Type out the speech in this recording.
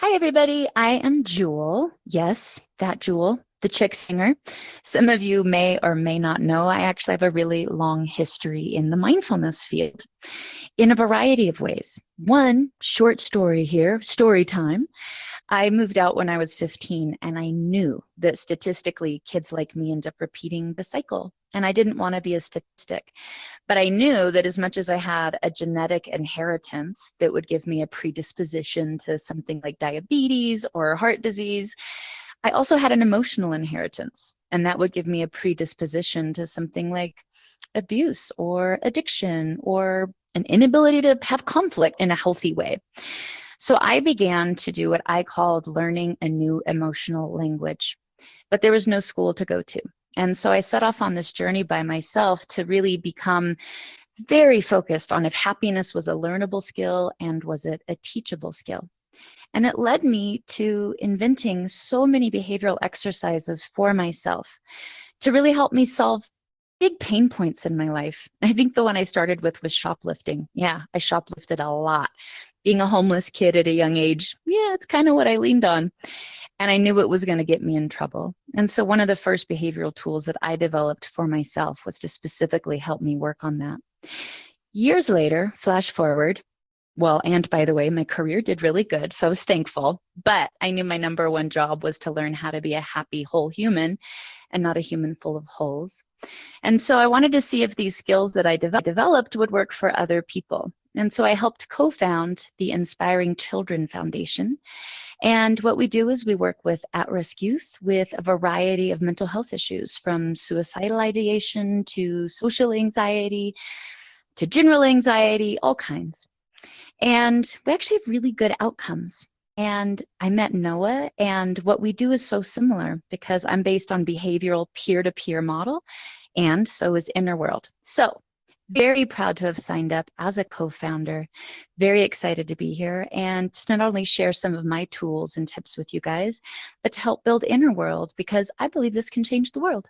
Hi, everybody. I am Jewel. Yes, that Jewel, the chick singer. Some of you may or may not know I actually have a really long history in the mindfulness field in a variety of ways. One short story here, story time. I moved out when I was 15, and I knew that statistically kids like me end up repeating the cycle. And I didn't want to be a statistic. But I knew that as much as I had a genetic inheritance that would give me a predisposition to something like diabetes or heart disease, I also had an emotional inheritance, and that would give me a predisposition to something like abuse or addiction or an inability to have conflict in a healthy way. So I began to do what I called learning a new emotional language, but there was no school to go to. And so I set off on this journey by myself to really become very focused on if happiness was a learnable skill and was it a teachable skill. And it led me to inventing so many behavioral exercises for myself to really help me solve big pain points in my life. I think the one I started with was shoplifting. Yeah, I shoplifted a lot. Being a homeless kid at a young age, yeah, it's kind of what I leaned on. And I knew it was going to get me in trouble. And so one of the first behavioral tools that I developed for myself was to specifically help me work on that. Years later, flash forward, well, and by the way, my career did really good, so I was thankful. But I knew my number one job was to learn how to be a happy, whole human and not a human full of holes. And so I wanted to see if these skills that I developed would work for other people. And so I helped co-found the Inspiring Children Foundation. And what we do is we work with at-risk youth with a variety of mental health issues, from suicidal ideation to social anxiety to general anxiety, all kinds. And we actually have really good outcomes. And I met Noah, and what we do is so similar because I'm based on behavioral peer-to-peer model, and so is Innerworld. So very proud to have signed up as a co-founder, very excited to be here and to not only share some of my tools and tips with you guys, but to help build Innerworld because I believe this can change the world.